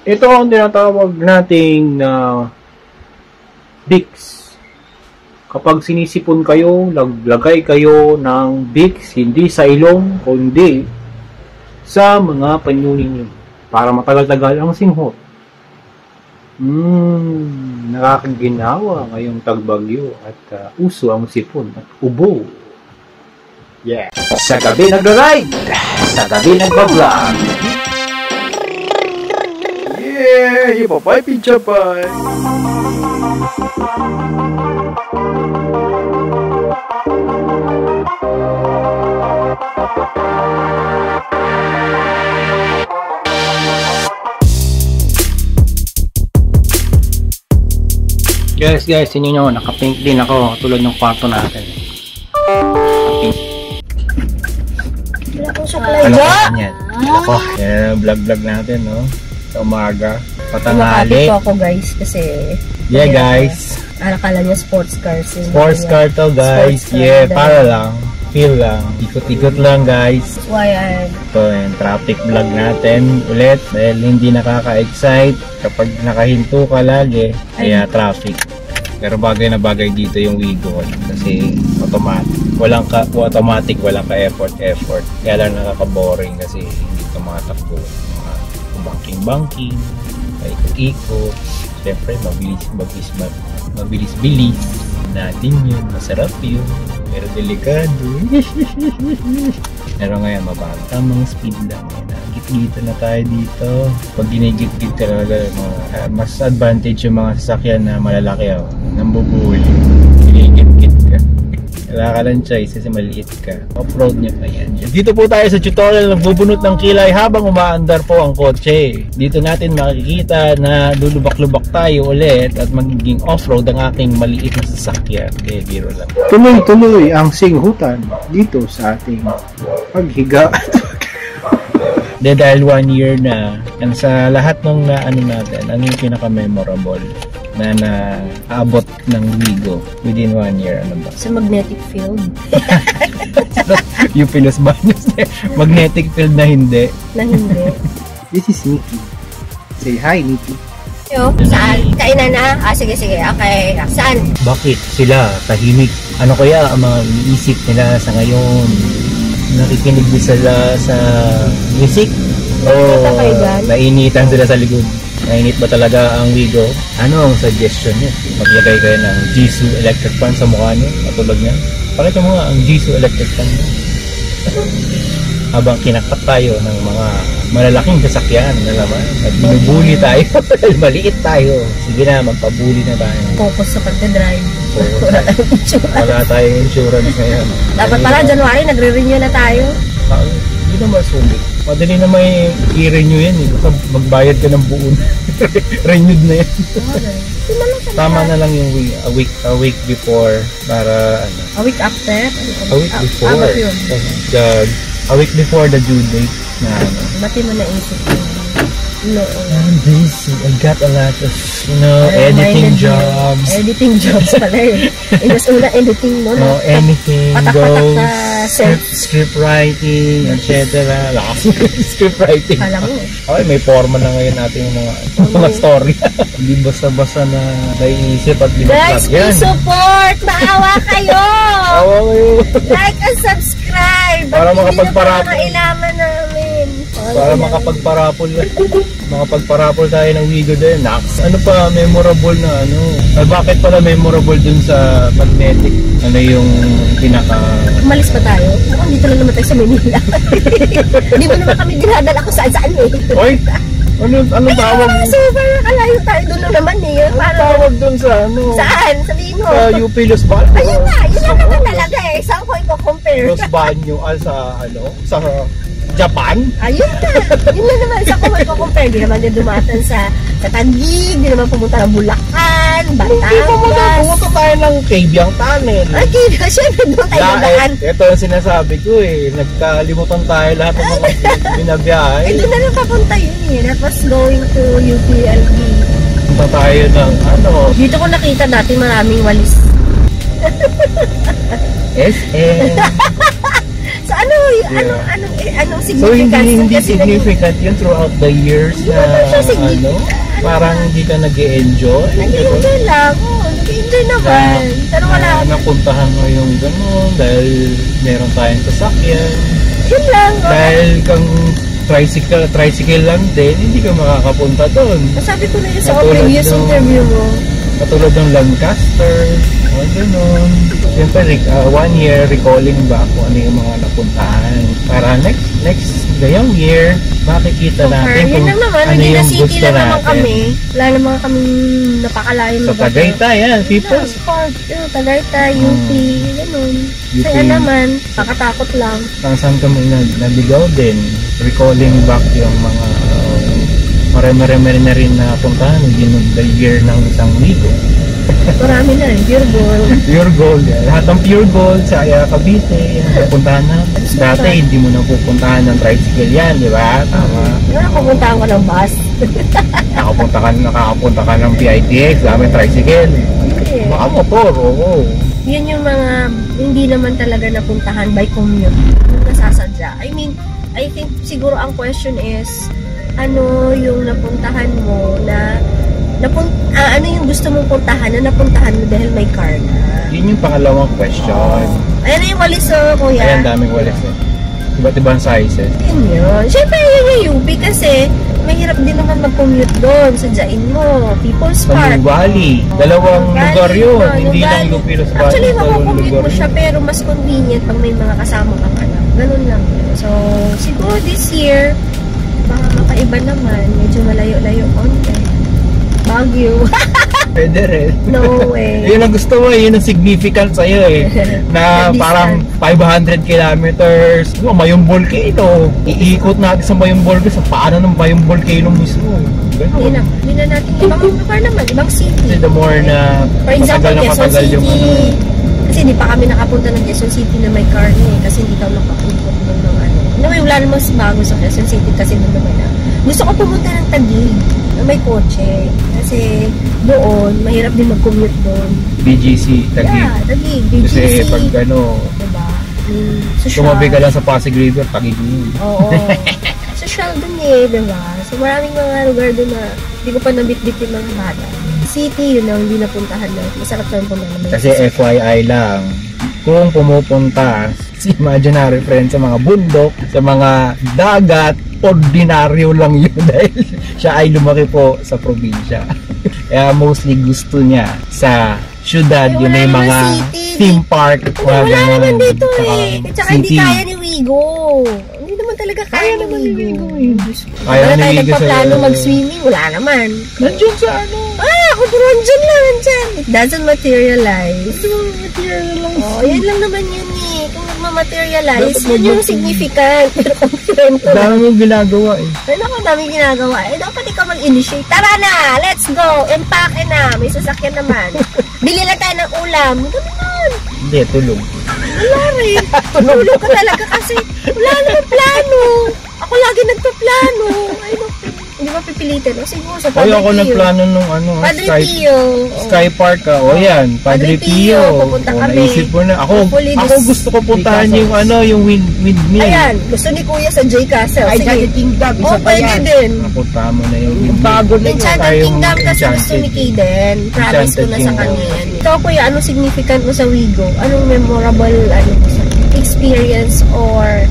Ito ang tinatawag nating Vicks. Kapag sinisipon kayo, naglagay kayo ng Vicks, hindi sa ilong, kundi sa mga panyo ninyo para matagal-tagal ang singhot. Nakakaginawa ngayong tagbagyo at uso ang sipon at ubo. Yeah. Sa gabi nagra-ride, sa gabi nagbablog. Yeah, ipapay pichapay. Guys, tingnan nyo, naka-pink din ako tulad ng kwarto natin. Ano ka yan? Ako, yan vlog natin, no? Sa umaga, patanghali. Nakapit ko ako guys kasi yeah guys, akala niya sports cars. Sports car to guys. Yeah, para lang, feel lang, ikot-ikot lang guys. That's why ito yung traffic vlog natin ulit dahil hindi nakaka-excite kapag nakahinto ka lagi, kaya traffic. Pero bagay na bagay dito yung Wigo kasi automatic, walang ka-effort. Kaya lang nakaka-boring kasi hindi tumatakbo. Mga banking, ikot-ikot. Siyempre, mabilis natin yun. Masarap yun. Pero delikado. Pero ngayon, tamang speed lang. Git-gito na tayo dito. Pag ginigit-git talaga, mas advantage yung mga sasakyan na malalaki. Nambubuhol. Ginigit-git ka. Wala ka lang choice kasi maliit ka. Off-road nyo pa yan. Dito po tayo sa tutorial ng bubunot ng kilay habang umaandar po ang kotse. Dito natin makikita na lulubak-lubak tayo ulit at magiging off-road ang aking maliit na sasakyan. Okay, biro lang. Tuloy-tuloy ang singhutan dito sa ating paghiga. Dahil 1 year na, and sa lahat ng natin, ano yung pinaka-memorable na naabot ng Wigo within 1 year? Ano ba? sa magnetic field. Yung Pilos Baños. Magnetic field na hindi. This is Nikki. Say hi, Nikki. Yo, saan? Kainan na? Sige. Okay. Saan? Bakit sila tahimik? Ano kaya ang mga iniisip nila sa ngayon? Nakikinig din sila sa music? O nainitan sila sa likod? Nainit ba talaga ang Wigo? Ano ang suggestion niyo? Maglagay kayo ng Jisoo electric fan sa mukha niyo? Katulad niyan? Pakita mo nga ang Jisoo electric fan niyo. Habang kinakpat tayo ng mga malalaking sasakyan na naman at binubuli tayo dahil maliit tayo. Sige na, magpabuli na tayo. Focus sa pagdadrive. Wala tayong insurance ngayon. Dapat pala January nagre-renew na tayo. Hindi naman sulit. Madali naman i-renew yan. Magbayad ka ng buon. Renewed na yan. Tama na lang yung a week before para ano. A week after? A week before. A week before the due date na ano. Bati mo naisip yun. No. I'm busy. I got a lot of, editing jobs. Editing jobs pala yun. Inas una editing mo, no? Anything Patak-patak goes. na Script writing, etc. Lakas script writing. Alam mo. Okay, may forma na ngayon natin yung mga story. Hindi basta-basta na naiisip at Guys, please support! Maawa kayo! Awa kayo! Like and subscribe! Para makapagparapol. Hindi na kailangan namin. Para makapagparapol tayo ng Wigo din. Ano pa memorable na ano? Bakit pala memorable dun sa magnetic? Ano yung pinaka... Umalis pa tayo? Mukhang dito lang naman tayo sa Manila. Hindi mo naman kami dinadala kung saan-saan eh. Oy! Ano tawag? Super nakalayo tayo doon lang naman eh. Ano tawag dun sa ano? Saan? Sabihin mo. Sa UP Los Baños. Ayun na! Yun lang naman talaga eh. Saan ko i-compare? Los Baños sa ano? Sa Japan? Ayun na! Yun na naman. Saan ko i-compare? Hindi naman din dumatan sa Taguig. Hindi naman pumunta ng Bulacan, Batangas. Pumunta tayo ng Kabyang Tunnel. Ay, syempre doon tayo nadaan. Ito ang sinasabi ko eh. Nagkalimutan tayo lahat ng mga binabiyahe. Eh, doon na lang papunta yun eh. That was going to UPLB. Punta tayo ng ano. Dito ko nakita dati maraming walis. SM. Sa anong So, significance? hindi Kasi significant yun throughout the years Hindi na, naman siya significant. parang hindi ka nag-e-enjoy. Nag-enjoy lang. Nag-enjoy naman. Pero wala. Napuntahan mo yung gano'n dahil meron tayong sasakyan. Yun lang. Dahil kang tricycle lang din, hindi ka makakapunta doon. Sabi ko na yun sa Katulad previous nung- interview mo. Katulad ng Lancaster, o gano'n. Siyempre, 1 year recalling back kung ano yung mga napuntahan. Para next ngayong year, makikita natin Yun kung lang naman. ano Hindi na yung city gusto lang naman natin. kami. Wala naman kaming napakalayong Sa Tagaytay, yan, People's Park. Tagaytay, UP, gano'n. UP. Saya naman. Nakatakot lang. Saan kami naligaw din. Recalling back yung mga marami-rami na rin na puntahan within the year ng isang linggo. Marami na rin. Pure gold. Pure gold. Yan. Lahat ng pure gold sa Cavite. Yan, napuntahan na. Dati hindi mo na pupuntahan ng tricycle yan, di ba? Tama. Ngayon pupuntahan ko ng bus. Nakakapunta ka ng PITX, dami tricycle. Hindi. Baka motor, oo. Yun yung mga hindi naman talaga napuntahan by commute. Yung nasasadya. I mean, I think siguro ang question is, ano yung napuntahan mo na ano yung gusto mong puntahan na napuntahan mo dahil may car na? Yun yung pangalawang question. Ayan na yung walis kuya. Ayan, daming walis eh. Iba't ibang sizes. Yun. Siyempre, yun yung UP kasi mahirap din naman mag-commute doon. Sadyain mo. People's Sa Park. New Valley. Dalawang lugar yun. Hindi lang yung Pilos Valley. Actually, dalawang makukommute lugar mo siya yun. pero mas convenient pag may mga kasama kang anak. Ganun lang. So, siguro this year, baka makaiba naman. Medyo malayo-layo konti. Baguio. Pwede rin. No way. Yun ang gusto mo, yun ang significant sa'yo eh. Na The parang 500 kilometers. Mayong volcano. Iikot natin sa Mayong volcano. Sa paano ng Mayong volcano mismo. Ganun. Hindi na natin. Ibang lugar naman. Ibang city. Kasi the more na For example, matagal na Quezon matagal City. yung ano. Kasi hindi pa kami nakapunta ng Quezon City na may car na eh. Kasi hindi kami nakapunta ng ano. Anyway, wala namang bago sa Quezon City kasi doon naman na. Gusto ko pumunta ng Taguig na may kotse. Kasi doon, mahirap din mag-commute doon. BGC, Taguig. Yeah, Taguig. BGC. Kasi pag ano, diba? Social. tumabi ka lang sa Pasig River, Taguig yun. Oo. Social dun eh, diba? So maraming mga lugar dun na hindi ko pa nabitbit yung mga bata. City, yun ang hindi napuntahan na. Masarap sa punta naman. Kasi FYI lang, kung pumupunta si imaginary friend sa mga bundok, sa mga dagat, ordinaryo lang yun dahil siya ay lumaki po sa probinsya. Kaya mostly gusto niya sa syudad, Eh, yun wala ay naman mga city. theme park. Wala ganun. naman dito Saka eh. Tsaka hindi city. kaya ni Wigo. Hindi naman talaga kaya ni Wigo. Kaya Wala ni tayo Wigo sa- nagpaplano mag-swimming. Wala naman. Nandiyan sa ano? Ako doon dyan lang. Dyan. It doesn't materialize. Oh, yan lang naman yun eh. Kung magmamaterialize, Dapat yun yung significant. Pero kung kwento Dami mong ginagawa eh. Pero ako dami ginagawa. Dapat ikaw mag-initiate. Tara na! Let's go! Empake na! May sasakyan naman. Bili lang tayo ng ulam. Ganun. Hindi, tulog. Wala rin. Tulog ka talaga kasi wala naman plano. Ako lagi nagpaplano. Ay, naku. Hindi ba pipilitin? O siguro sa Ay, Padre ako Pio. nagplano nung ano, Padre Sky, Pio. Sky Park ka. O yan, Padre Pio. Pupunta O, kami. naisip ko na. Ako Hopefully gusto ko puntahan yung ano, yung windmill. Ayan, gusto ni Kuya sa J Castle. Ay, Sige. Enchanted Kingdom, isa Oh, pa pwede yan. din. Napunta mo na yung windmill. bago na yun. Enchanted Tayong Kingdom kasi gusto Enchanted. ni Kaden. Promise ko na sa Enchanted kanya Kingdom. yan. Ikaw Kuya, anong significant mo sa Wigo? Anong memorable experience or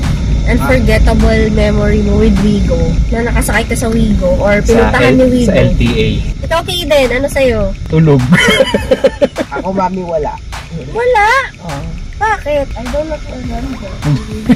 unforgettable memory mo with Wigo? Na nakasakay ka sa Wigo or pinuntahan ni Wigo? Sa LTA. Ikaw Kaden, ano sa'yo? Tulog. Ako, mami, wala. Wala. Oh. Bakit? I don't remember.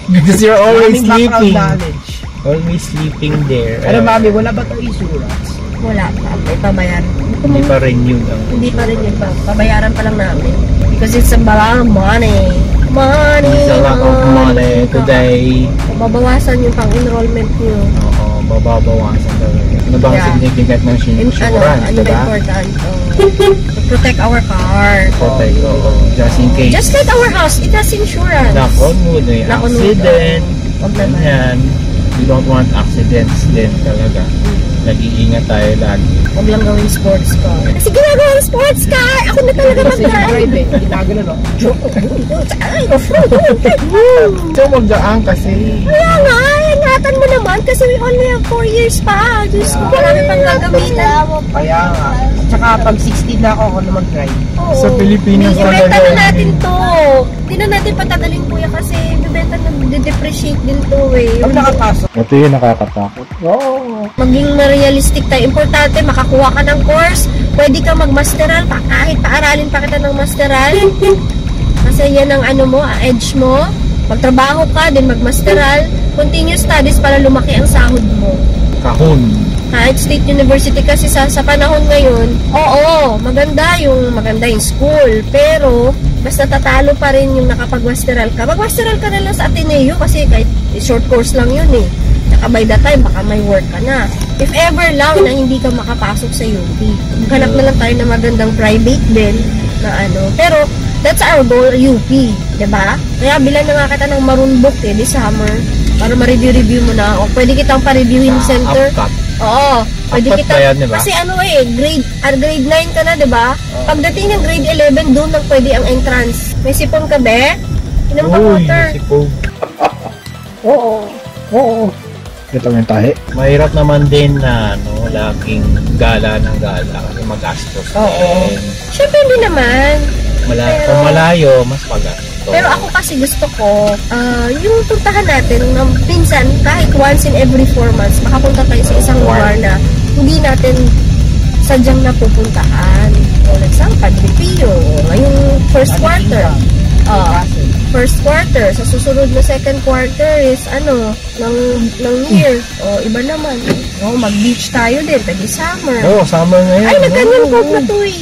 Because you're always Maraming background sleeping. knowledge. Always sleeping there. Ano, mami, wala ba ito insurance? Wala pa. May pabayaran. Hindi pa renew ang Hindi pa rin yun pa. Pabayaran pa lang namin. Because it's a lot of money. Money. It's a lot of money today. Babawasan yung pang-enrollment nyo. Oo, bababawasan talaga. Ano ba ang Yeah. significant ng insurance, Ano ba diba? important? To protect our car. Protect, oo. Just in case. Just like our house, it has insurance. Knock on wood, may Knock on wood, accident. Wag naman. Ganyan. We don't want accidents din talaga. Nag-iingat tayo lagi. Huwag lang gawin sports car. Kasi ginagawa ng sports car! Ako na talaga Kasi yung mag-drive. drive eh, ginagano no? Ay, off-road. So, magdaan kasi. Kaya nga, ingatan mo naman kasi we only have 4 years pa. Diyos ko, marami pang gagamitan. Kaya nga. At saka pag 16 na ako na mag-drive. Oo. Sa Pilipinas Ibenta talaga. na natin to. Hindi na natin patagaling kuya kasi ibenta na depreciate din to eh. Pag nakapasok, Ito yung nakakatakot. Oo. Maging realistic tayo. Importante, makakuha ka ng course. Pwede ka mag-masteral. Kahit paaralin pa kita ng masteral. Kasi yan ang ano mo, ang edge mo. Magtrabaho ka, din mag-masteral. Continue studies para lumaki ang sahod mo. Kahon. Kahit State University kasi sa panahon ngayon, oo, maganda yung school. Pero, basta tatalo pa rin yung nakapag-masteral ka. Mag-masteral ka na lang sa Ateneo kasi kahit short course lang yun eh. Saka by that time, baka may work ka na. If ever lang na hindi ka makapasok sa UP, maghanap na lang tayo ng magandang private din na ano. Pero, that's our goal, UP. Diba? Kaya bilan na nga kita ng Maroon Book this summer para ma-review mo na. O pwede kitang pa-reviewin center. Upcut. Oo. Pwede Upcut kita. pa yan, diba? Kasi ano grade 9 ka na, diba? Pagdating ng grade 11, doon lang pwede ang entrance. May sipon ka, be? Inom ka water. Sipog. Oo. Oo. Ito yung tahi. Mahirap naman din na laging gala ng gala kasi magastos. Oo. Siyempre hindi naman. Kung malayo, mas magastos. Pero ako kasi gusto ko, yung puntahan natin, minsan, kahit once in every 4 months, makapunta tayo sa isang lugar na hindi natin sadyang napupuntahan. For example, Padre Pio, ngayong first quarter. First quarter. Sa susunod na second quarter is ng year. Iba naman. Mag-beach tayo din, pwede summer. Summer ngayon. Ay, nag-Canyon Cove na to eh.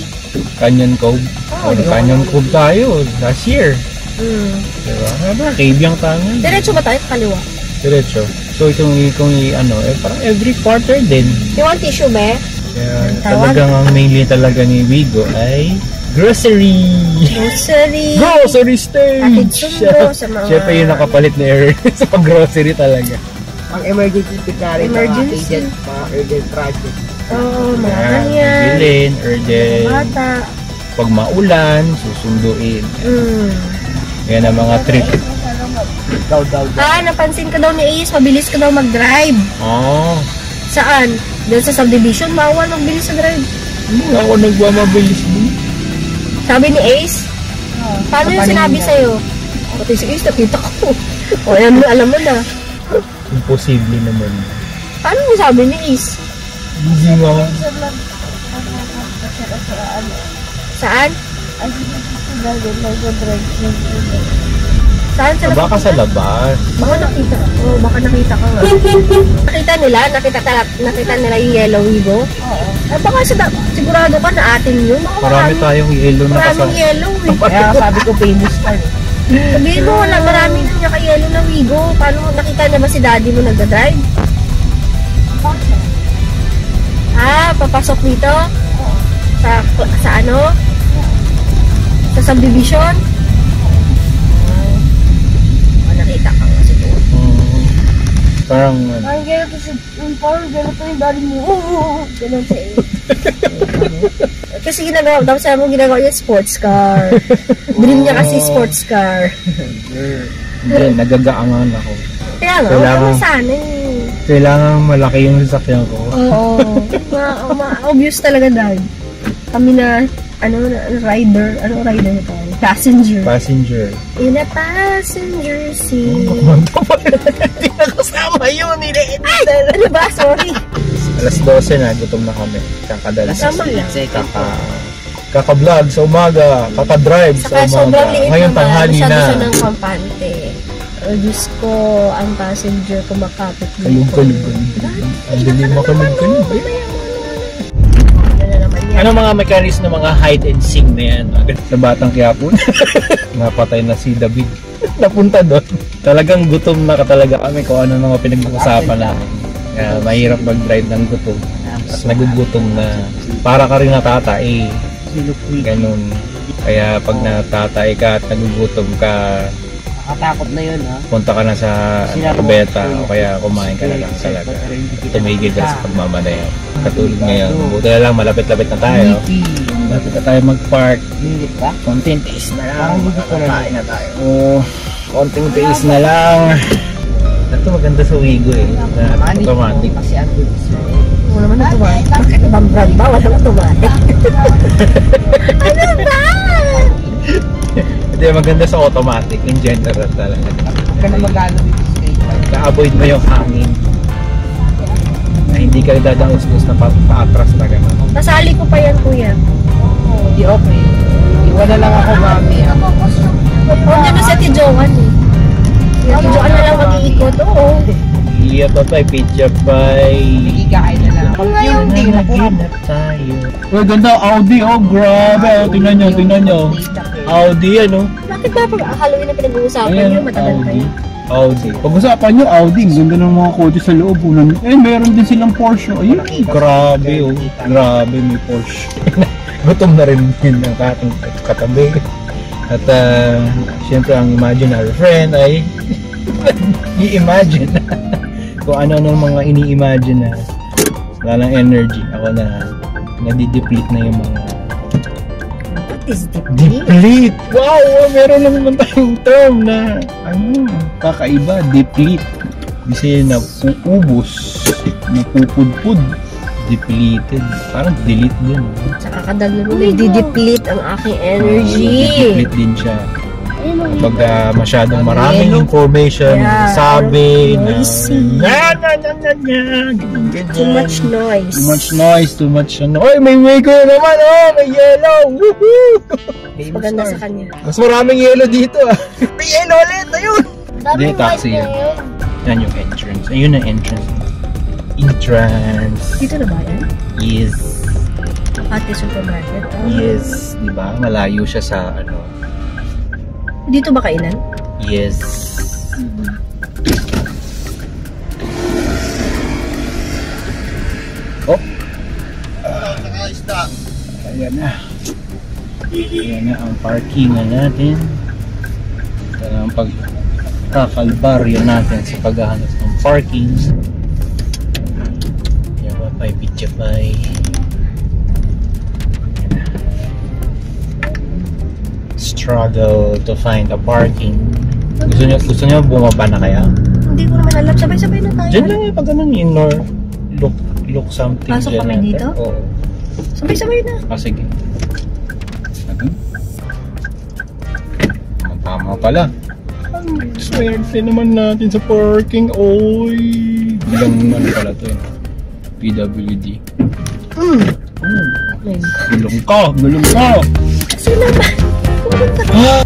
Canyon Cove. Canyon Cove tayo last year. Diba? Kaibiyang tangan. Diretso ba tayo? Kaliwa. Diretso. So, kung parang every quarter din. You want tissue, be? Kaya talagang ang mainly talaga ni Wigo ay grocery. Grocery stage! Atid sundo sa mga... Siya pa yung nakapalit na air sa grocery talaga. ang emergency kit na rin, Emergency. mga urgent project. Oo, mga Yan, ganyan. bilhin, urgent. Bata. Pag maulan, susunduin. Yan ang mga trip. Daw. Napansin ka daw ni Ace, mabilis ka daw mag-drive. Saan? Doon sa subdivision, bawal magbilis sa drive. Hindi ako nagmamabilis din. Sabi ni Ace, paano yung sinabi sa'yo? Pati si Ace, nakita ko. O yan, alam mo na. Imposible naman. Paano yung sabi ni Ace? Busy nga. Saan? Saan sa Baka sa labas. Baka nakita. Baka nakita ka nga. Nakita nila yung yellow wigo? Oo. Baka sigurado ka na atin yun. Baka Marami tayong yellow na maraming yellow eh. Kaya sabi ko famous ka. Sabihin mo, maraming naka-yellow na wigo. Paano nakita na ba si daddy mo nagda-drive? Papasok dito? Sa ano? Sa subdivision? Nakita ka nga siguro. Parang Parang gano'n yung daddy mo. Gano'n siya eh. Kasi sabi mo ginagawa niya sports car. Dream niya kasi sports car. hindi, nagagaangan ako. Kaya nga, huwag ka masana eh. Kailangan malaki yung sasakyan ko. Oo. Obvious talaga dahil. Kami na, rider. Ano rider na tayo? Passenger. In a passenger seat. Hindi na kasama yun. Ano ba? Sorry. Alas 12 na, gutom na kami. Kakadalas. Kasama lang. Kaka-vlog sa umaga. Kaka-drive sa Saka sobrang umaga. liit Ngayon naman. tanghali na. Masyado siya ng kampante. Diyos ko, ang passenger kumakapit dito. Kalug-kalug. Ang dali makalug-kalug. Ano mga mechanics na mga hide and seek na yan? Sa Batang Quiapo. Napatay na si David. Napunta doon. Talagang gutom na talaga kami kung ano mga pinag-uusapan namin. Kaya mahirap mag-drive ng gutom. At nagugutom na. Para ka rin natatay. Ganun. Kaya pag natatay ka at nagugutom ka, Katakot na yun, ha? punta ka na sa Beta o kaya kumain ka na lang talaga. Tumigil ka sa pagmamaneho. Katulad ngayon, buti na lang, malapit-lapit na tayo. Malapit na tayo mag-park. Minit ba? Konting tiis na lang. Parang hindi ko na Kain na tayo. Konting tiis na lang. Ito maganda sa Wigo eh. Na automatic. Kasi ang bilis na eh. Wala naman automatic. Bakit ibang brand ba? Wala automatic. Ano ba? Hindi, maganda sa automatic. In general talaga. Huwag ka na mag-ano dito straight. Na-avoid mo yung hangin. Na hindi ka dadang-usgus na pa-atras na gano'n. Nasali ko pa yan, kuya. Hindi okay. Iwan na lang ako, mami. Huwag na si Ate Joanne eh. Si Ate Joanne na lang mag-iikot. Oo. Iya pa pa, pizza pa. Nagigakain na lang. Kung ngayon, Hindi na po. Naginap tayo. Uy, ganda Audi, oh, grabe. Oh, tingnan nyo, tingnan nyo. Audi, ano? Bakit ba pag Halloween na pinag-uusapan nyo? Matagal kayo. Audi. Pag-usapan nyo, Audi. Ang ganda ng mga kotse sa loob. Meron din silang Porsche. Ayun, grabe, oh. Grabe, may Porsche. Gutom na rin yun ang ating katabi. At, syempre, ang imaginary friend ay i-imagine kung ano-ano mga ini-imagine na wala ng energy. Ako na nadi-deplete na yung mga What is deplete? deplete. Wow, meron naman tayong term na ano, kakaiba, deplete. Kasi napuubos, napupudpud, depleted. Parang delete din. Saka kadagdag mo, nagdi-deplete ang aking energy. Deplete din siya. Kapag masyadong maraming information, sabi na Too much noise. Too much noise, too much ano. Oy, may Wigo naman, oh! May yellow! Woohoo! Mas maganda sa kanya. Mas maraming yellow dito, ah. May yellow ulit! Ayun! Hindi, taxi yan. Yan yung entrance. Ayun ang entrance. Entrance. Dito na ba yan? Yes. Ate Supermarket. Oh. Yes. Diba? Malayo siya sa ano. Dito ba kailan? Yes. Oh. Ayan na. Ayan na ang parkingan natin. Ito na ang pagkakalbaryo natin sa paghahanap ng parking. Ayan ba? Pay. Struggle to find a parking. Gusto niyo bumaba na kaya? Hindi ko naman alam. Sabay-sabay na tayo. Diyan lang yung pag ganun yun, or look something. Pasok dyan kami natin. dito? Oo. Sabay-sabay na. Sige. Tama pala. Ang swerte naman natin sa parking. Oy! Bilang ano pala to yun. PWD. Gulong ka! Kasi naman. Ah!